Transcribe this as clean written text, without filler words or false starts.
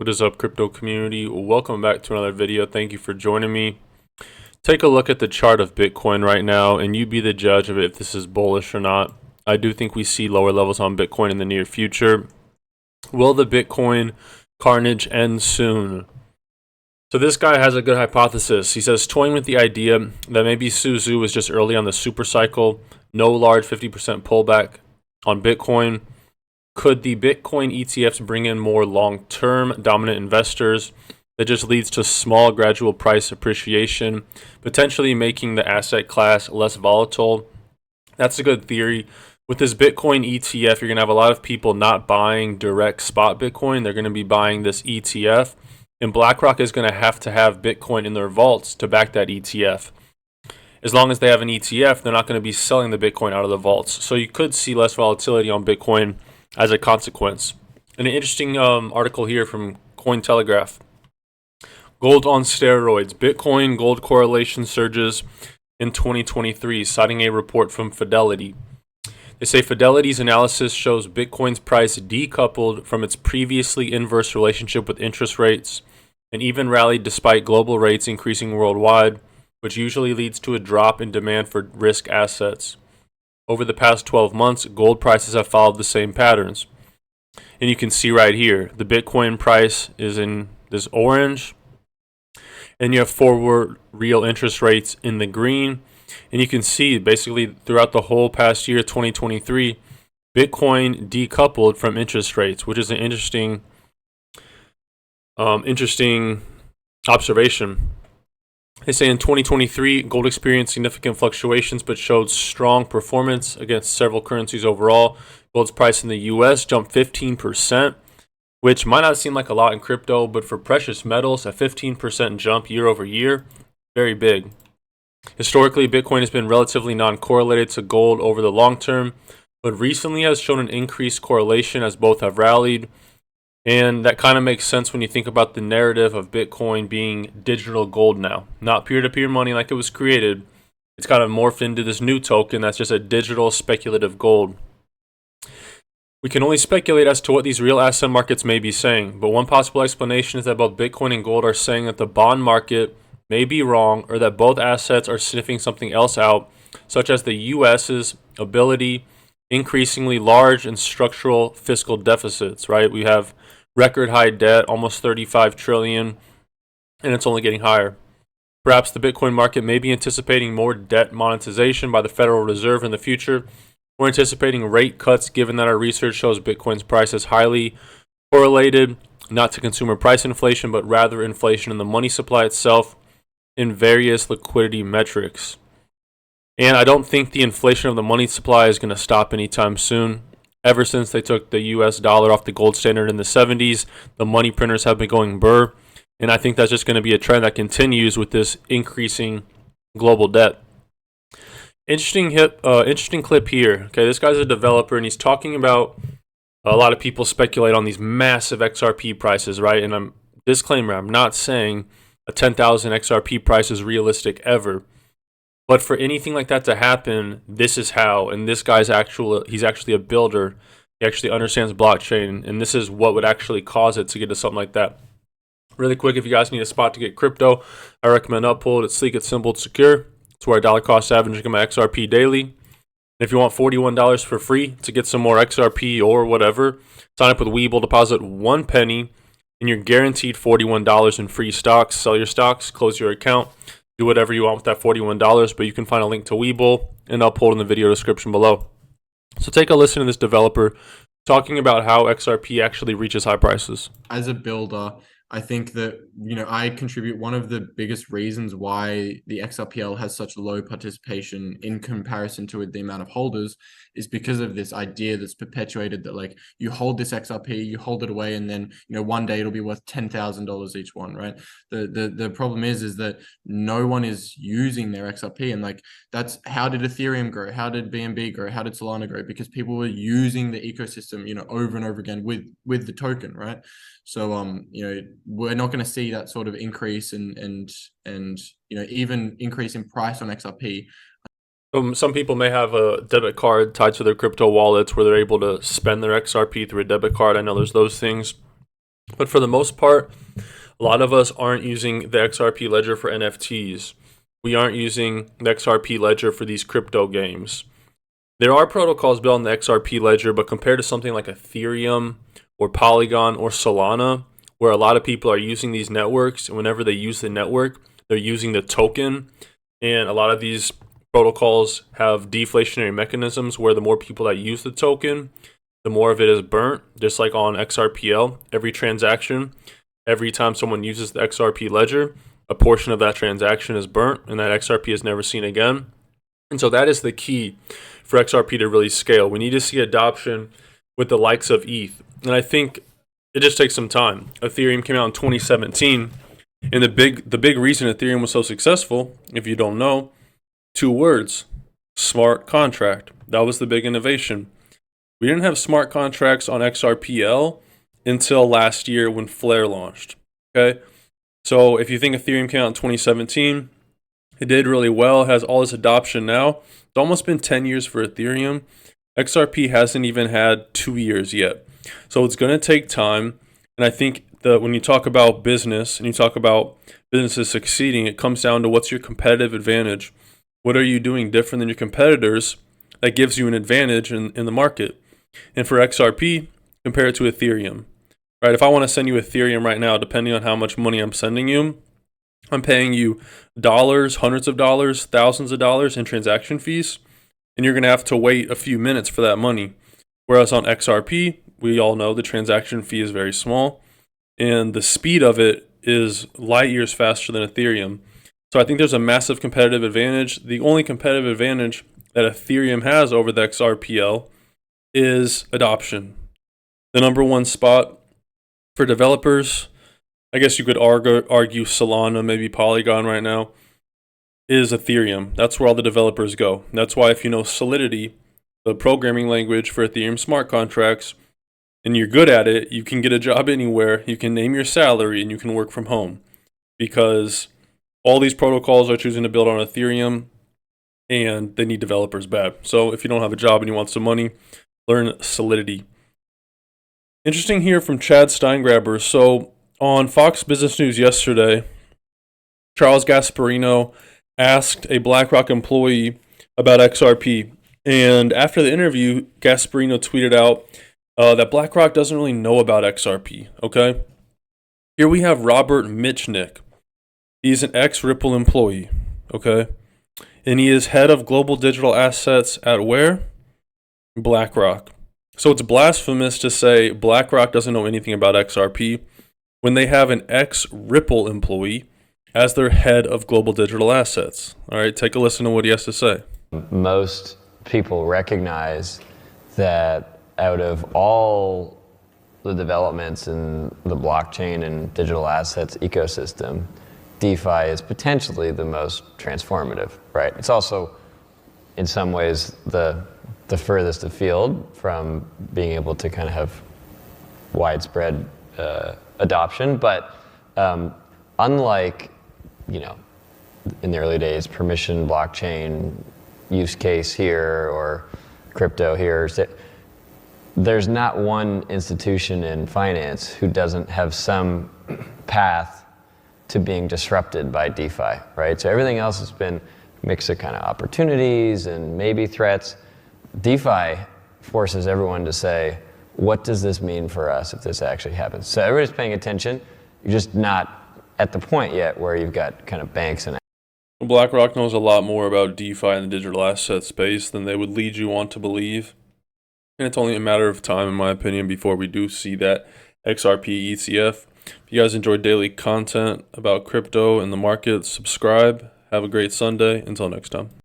What is up, crypto community? Welcome back to another video. Thank you for joining me. Take a look at the chart of Bitcoin right now, and you be the judge of if this is bullish or not. I do think we see lower levels on Bitcoin in the near future. Will the Bitcoin carnage end soon? So this guy has a good hypothesis. He says, toying with the idea that maybe Suzu was just early on the super cycle, no large 50% pullback on Bitcoin. Could the Bitcoin ETFs bring in more long-term dominant investors that just leads to small gradual price appreciation, potentially making the asset class less volatile? That's a good theory. With this Bitcoin ETF, you're going to have a lot of people not buying direct spot Bitcoin. They're going to be buying this ETF, and BlackRock is going to have Bitcoin in their vaults to back that ETF. As long as they have an ETF, they're not going to be selling the Bitcoin out of the vaults. So you could see less volatility on Bitcoin as a consequence. An interesting article here from Cointelegraph. Gold on steroids. Bitcoin gold correlation surges in 2023, citing a report from Fidelity. They say Fidelity's analysis shows Bitcoin's price decoupled from its previously inverse relationship with interest rates and even rallied despite global rates increasing worldwide, which usually leads to a drop in demand for risk assets. Over the past 12 months, gold prices have followed the same patterns. And you can see right here, the Bitcoin price is in this orange. And you have forward real interest rates in the green. And you can see basically throughout the whole past year, 2023, Bitcoin decoupled from interest rates, which is an interesting observation. They say in 2023, gold experienced significant fluctuations but showed strong performance against several currencies overall. Gold's price in the US jumped 15%, which might not seem like a lot in crypto, but for precious metals, a 15% jump year over year, very big. Historically, Bitcoin has been relatively non-correlated to gold over the long term, but recently has shown an increased correlation as both have rallied. And that kind of makes sense when you think about the narrative of Bitcoin being digital gold now. Not peer-to-peer money like it was created. It's kind of morphed into this new token that's just a digital speculative gold. We can only speculate as to what these real asset markets may be saying, but one possible explanation is that both Bitcoin and gold are saying that the bond market may be wrong or that both assets are sniffing something else out, such as the US's ability, increasingly large and structural fiscal deficits, right? We have record high debt, almost 35 trillion, and it's only getting higher. Perhaps the Bitcoin market may be anticipating more debt monetization by the Federal Reserve in the future. We're anticipating rate cuts given that our research shows Bitcoin's price is highly correlated, not to consumer price inflation, but rather inflation in the money supply itself in various liquidity metrics. And I don't think the inflation of the money supply is going to stop anytime soon. Ever since they took the US dollar off the gold standard in the 70s, the money printers have been going burr. And I think that's just going to be a trend that continues with this increasing global debt. Interesting clip here. Okay, this guy's a developer and he's talking about a lot of people speculate on these massive XRP prices, right? And disclaimer, I'm not saying a 10,000 XRP price is realistic ever. But for anything like that to happen, this is how. And this guy's he's actually a builder. He actually understands blockchain. And this is what would actually cause it to get to something like that. Really quick, if you guys need a spot to get crypto, I recommend Uphold. It's sleek, it's simple, it's secure. It's where I dollar cost average my XRP daily. And if you want $41 for free to get some more XRP or whatever, sign up with Webull, deposit 1 penny, and you're guaranteed $41 in free stocks. Sell your stocks, close your account. Do whatever you want with that $41, but you can find a link to Webull and Uphold in the video description below. So take a listen to this developer talking about how XRP actually reaches high prices. As a builder, I think that, I contribute one of the biggest reasons why the XRPL has such low participation in comparison to the amount of holders is because of this idea that's perpetuated that, like, you hold this XRP, you hold it away, and then, one day it'll be worth $10,000 each one, right? The problem is that no one is using their XRP, and like, that's how did Ethereum grow? How did BNB grow? How did Solana grow? Because people were using the ecosystem, over and over again with the token, right? So, we're not going to see that sort of increase and even increase in price on XRP. Some people may have a debit card tied to their crypto wallets where they're able to spend their XRP through a debit card. I know there's those things. But for the most part, a lot of us aren't using the XRP ledger for NFTs. We aren't using the XRP ledger for these crypto games. There are protocols built on the XRP ledger, but compared to something like Ethereum or Polygon or Solana, where a lot of people are using these networks, and whenever they use the network, they're using the token. And a lot of these protocols have deflationary mechanisms where the more people that use the token, the more of it is burnt, just like on XRPL. Every transaction, every time someone uses the XRP ledger, a portion of that transaction is burnt, and that XRP is never seen again. And so that is the key for XRP to really scale. We need to see adoption with the likes of ETH. And I think it just takes some time. Ethereum came out in 2017. And the big reason Ethereum was so successful, if you don't know, 2 words: smart contract. That was the big innovation. We didn't have smart contracts on XRPL until last year when Flare launched. Okay, so if you think Ethereum came out in 2017, it did really well, has all this adoption now. It's almost been 10 years for Ethereum. XRP hasn't even had 2 years yet. So it's going to take time. And I think that when you talk about business and you talk about businesses succeeding, it comes down to what's your competitive advantage. What are you doing different than your competitors that gives you an advantage in the market? And for XRP, compare it to Ethereum. Right? If I want to send you Ethereum right now, depending on how much money I'm sending you, I'm paying you dollars, hundreds of dollars, thousands of dollars in transaction fees, and you're going to have to wait a few minutes for that money. Whereas on XRP, we all know the transaction fee is very small, and the speed of it is light years faster than Ethereum. So I think there's a massive competitive advantage. The only competitive advantage that Ethereum has over the XRPL is adoption. The number one spot for developers, I guess you could argue Solana, maybe Polygon right now, is Ethereum. That's where all the developers go. That's why if you know Solidity, the programming language for Ethereum smart contracts, and you're good at it, you can get a job anywhere, you can name your salary, and you can work from home. Because all these protocols are choosing to build on Ethereum, and they need developers bad. So if you don't have a job and you want some money, learn Solidity. Interesting here from Chad Steingraber. So on Fox Business News yesterday, Charles Gasparino asked a BlackRock employee about XRP. And after the interview, Gasparino tweeted out that BlackRock doesn't really know about XRP, okay? Here we have Robert Mitchnick. He's an ex-Ripple employee, okay? And he is head of global digital assets at where? BlackRock. So it's blasphemous to say BlackRock doesn't know anything about XRP when they have an ex-Ripple employee as their head of global digital assets. All right, take a listen to what he has to say. Most people recognize that out of all the developments in the blockchain and digital assets ecosystem, DeFi is potentially the most transformative, right? It's also, in some ways, the furthest afield from being able to kind of have widespread adoption. But unlike, in the early days, permission blockchain use case here or crypto here, there's not one institution in finance who doesn't have some path to being disrupted by DeFi, right? So everything else has been a mix of kind of opportunities and maybe threats. DeFi forces everyone to say, what does this mean for us if this actually happens? So everybody's paying attention. You're just not at the point yet where you've got kind of banks and BlackRock knows a lot more about DeFi and the digital asset space than they would lead you on to believe. And it's only a matter of time, in my opinion, before we do see that XRP ETF. If you guys enjoyed daily content about crypto and the market, subscribe. Have a great Sunday. Until next time.